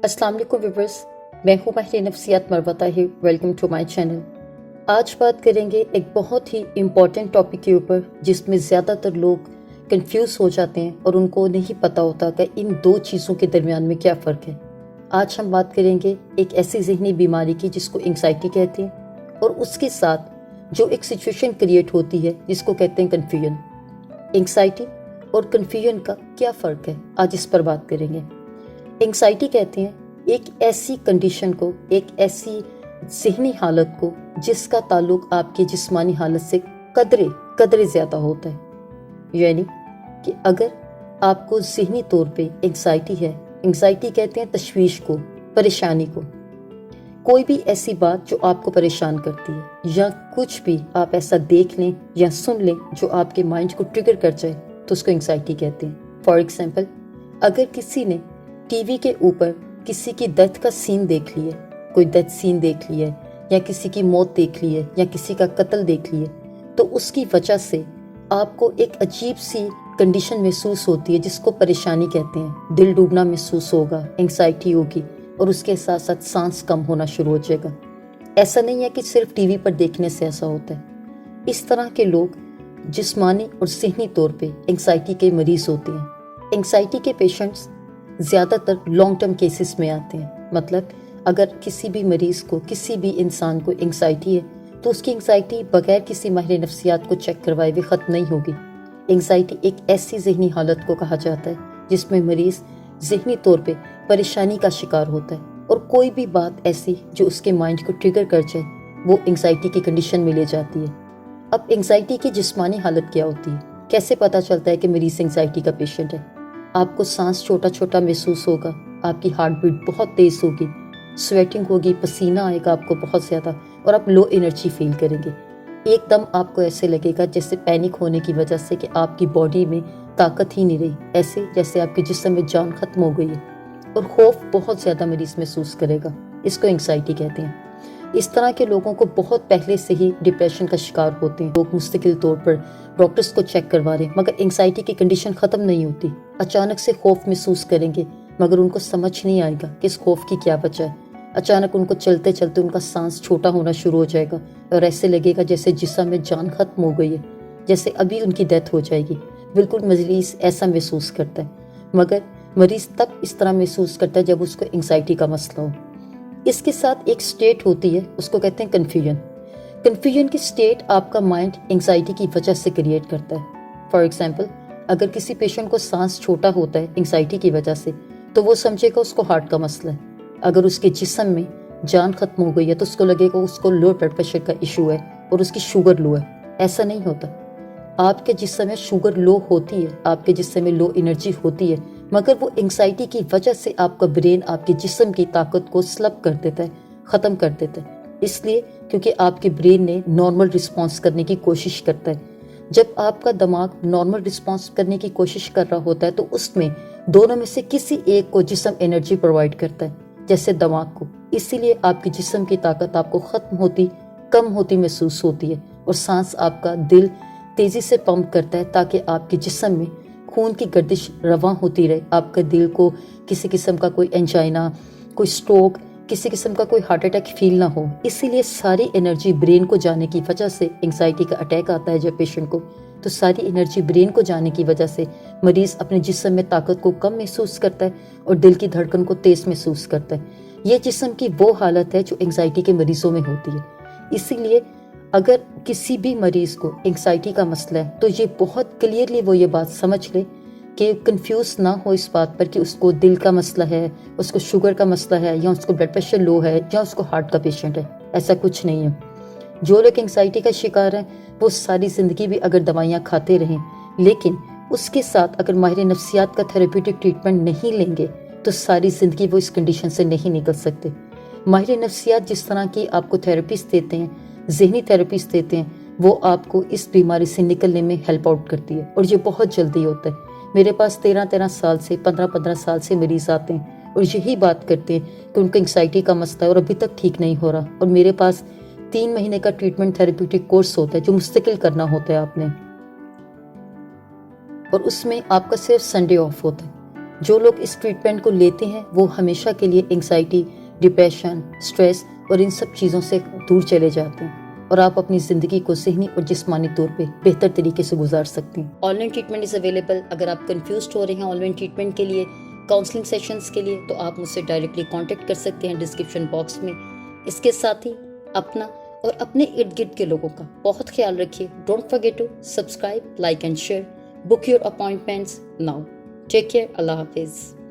अस्सलाम वालेकुम व्यूअर्स, मैं हूँ माहिर नफ्सियात Marwa Tahir. Welcome to my channel. आज बात करेंगे एक बहुत ही इम्पॉर्टेंट टॉपिक के ऊपर जिसमें ज़्यादातर लोग कंफ्यूज हो जाते हैं और उनको नहीं पता होता कि इन दो चीज़ों के दरमियान में क्या फ़र्क है। आज हम बात करेंगे एक ऐसी जहनी बीमारी की जिसको एंग्जाइटी कहते हैं और उसके साथ जो एक सिचुएशन क्रिएट होती है जिसको कहते हैं कन्फ्यूजन। एंग्जाइटी और कन्फ्यूजन का क्या फ़र्क है, आज इस पर बात करेंगे। एंग्जाइटी कहते हैं एक ऐसी कंडीशन को, एक ऐसी ज़हनी हालत को जिसका ताल्लुक आपकी जिस्मानी हालत से कदरे ज़्यादा होता है। यानी कि अगर आपको ज़हनी तौर पे एंग्जाइटी है, एंग्जाइटी कहते हैं तशवीश को, परेशानी को, कोई भी ऐसी बात जो आपको परेशान करती है या कुछ भी आप ऐसा देख लें या सुन लें जो आपके माइंड को ट्रिगर कर जाए तो उसको एंग्जाइटी कहते हैं। फॉर एग्जाम्पल, अगर किसी ने टीवी के ऊपर किसी की डेथ का सीन देख लिया, कोई डेथ सीन देख लिया या किसी की मौत देख ली है या किसी का कत्ल देख लिया, तो उसकी वजह से आपको एक अजीब सी कंडीशन महसूस होती है जिसको परेशानी कहते हैं। दिल डूबना महसूस होगा, एंग्जाइटी होगी और उसके साथ साथ सांस कम होना शुरू हो जाएगा। ऐसा नहीं है कि सिर्फ टीवी पर देखने से ऐसा होता है। इस तरह के लोग जिस्मानी और ज़हनी तौर पे एंग्जाइटी के मरीज़ होते हैं। एंग्जाइटी के पेशेंट्स ज़्यादातर लॉन्ग टर्म केसेस में आते हैं। मतलब अगर किसी भी मरीज़ को, किसी भी इंसान को एंग्जाइटी है तो उसकी एंग्जाइटी बगैर किसी माहिर नफ्सियात को चेक करवाए हुए ख़त्म नहीं होगी। एंग्जाइटी एक ऐसी ज़हनी हालत को कहा जाता है जिसमें मरीज़ ज़हनी तौर पे परेशानी का शिकार होता है और कोई भी बात ऐसी जो उसके माइंड को ट्रिगर कर जाए वो एंग्जाइटी की कंडीशन में ले जाती है। अब एंग्जाइटी की जिस्मानी हालत क्या होती है, कैसे पता चलता है कि मरीज़ एंग्जाइटी का पेशेंट है? आपको सांस छोटा छोटा महसूस होगा, आपकी हार्ट बीट बहुत तेज़ होगी, स्वेटिंग होगी, पसीना आएगा आपको बहुत ज़्यादा और आप लो एनर्जी फील करेंगे। एकदम आपको ऐसे लगेगा जैसे पैनिक होने की वजह से कि आपकी बॉडी में ताकत ही नहीं रही, ऐसे जैसे आपके जिस्म में जान ख़त्म हो गई है और खौफ बहुत ज़्यादा मरीज़ महसूस करेगा। इसको एंग्जाइटी कहते हैं। इस तरह के लोगों को बहुत पहले से ही डिप्रेशन का शिकार होते हैं। लोग मुस्तकिल तौर पर डॉक्टर्स को चेक करवा रहे हैं मगर एंग्जाइटी की कंडीशन ख़त्म नहीं होती। अचानक से खौफ महसूस करेंगे मगर उनको समझ नहीं आएगा कि इस खौफ की क्या वजह है। अचानक उनको चलते चलते उनका सांस छोटा होना शुरू हो जाएगा और ऐसे लगेगा जैसे जिस्म में जान ख़त्म हो गई है, जैसे अभी उनकी डेथ हो जाएगी। बिल्कुल मरीज़ ऐसा महसूस करता है, मगर मरीज़ तब इस तरह महसूस करता है जब उसको एंग्जाइटी का मसला हो। इसके साथ एक स्टेट होती है, उसको कहते हैं कन्फ्यूजन। कन्फ्यूजन की स्टेट आपका माइंड एंग्जाइटी की वजह से क्रिएट करता है। फॉर एग्जाम्पल, अगर किसी पेशेंट को सांस छोटा होता है एंग्जाइटी की वजह से तो वो समझेगा उसको हार्ट का मसला है। अगर उसके जिस्म में जान ख़त्म हो गई है तो उसको लगेगा उसको लो ब्लड प्रेशर का इशू है और उसकी शुगर लो है। ऐसा नहीं होता। आपके जिस्म में शुगर लो होती है, आपके जिस्म में लो एनर्जी होती है, मगर वो एंग्जाइटी की वजह से आपका ब्रेन आपके जिस्म की ताकत को स्लब कर देता है, ख़त्म कर देता है। इसलिए क्योंकि आपके ब्रेन ने नॉर्मल रिस्पॉन्स करने की कोशिश करता है। जब आपका दिमाग नॉर्मल रिस्पॉन्स करने की कोशिश कर रहा होता है तो उसमें दोनों में से किसी एक को जिस्म एनर्जी प्रोवाइड करता है, जैसे दिमाग को। इसीलिए आपकी जिस्म की ताकत आपको ख़त्म होती, कम होती महसूस होती है और सांस आपका दिल तेज़ी से पंप करता है ताकि आपके जिस्म में खून की गर्दिश रवां होती रहे। आपके दिल को किसी किस्म का कोई एंजाइना, कोई स्ट्रोक, किसी किस्म का कोई हार्ट अटैक फील ना हो। इसीलिए सारी एनर्जी ब्रेन को जाने की वजह से एंग्जाइटी का अटैक आता है जब पेशेंट को, तो सारी एनर्जी ब्रेन को जाने की वजह से मरीज़ अपने जिस्म में ताकत को कम महसूस करता है और दिल की धड़कन को तेज़ महसूस करता है। ये जिस्म की वो हालत है जो एंग्जाइटी के मरीज़ों में होती है। इसीलिए अगर किसी भी मरीज़ को एंग्जाइटी का मसला है तो ये बहुत क्लियरली वो ये बात समझ ले कि कंफ्यूज ना हो इस बात पर कि उसको दिल का मसला है, उसको शुगर का मसला है या उसको ब्लड प्रेशर लो है या उसको हार्ट का पेशेंट है। ऐसा कुछ नहीं है। जो लोग एंग्जाइटी का शिकार हैं वो सारी ज़िंदगी भी अगर दवाइयाँ खाते रहें लेकिन उसके साथ अगर माहिर नफ्सियात का थेरेप्यूटिक ट्रीटमेंट नहीं लेंगे तो सारी ज़िंदगी वो इस कंडीशन से नहीं निकल सकते। माहिर नफ्सियात जिस तरह की आपको थेरेपीज देते हैं, ज़हनी थेरेपीज देते हैं, वो आपको इस बीमारी से निकलने में हेल्प आउट करती है और ये बहुत जल्दी होता है। मेरे पास 13-13 साल से, 15-15 साल से मरीज़ आते हैं और यही बात करते हैं कि उनको एंग्जाइटी का मसला है और अभी तक ठीक नहीं हो रहा। और मेरे पास 3 महीने का ट्रीटमेंट थेरेप्यूटिक कोर्स होता है जो मुस्तकिल करना होता है आपने, और उसमें आपका सिर्फ संडे ऑफ होता है। جو لوگ اس ٹریٹمنٹ کو لیتے ہیں وہ ہمیشہ کے لیے انگزائٹی، ڈپریشن، اسٹریس اور ان سب چیزوں سے دور چلے جاتے ہیں، اور آپ اپنی زندگی کو ذہنی اور جسمانی طور پہ بہتر طریقے سے گزار سکتے ہیں۔ On line treatment is available. اگر آپ کنفیوزڈ ہو رہے ہیں آن لائن ٹریٹمنٹ کے لیے، کاؤنسلنگ سیشنز کے لیے، تو آپ مجھ سے ڈائریکٹلی کانٹیکٹ کر سکتے ہیں ڈسکرپشن باکس میں۔ اس کے ساتھ ہی اپنا اور اپنے ارد گرد کے لوگوں کا بہت خیال رکھیے۔ Don't forget to subscribe, like and share. Book your appointments now. Take care. اللہ حافظ۔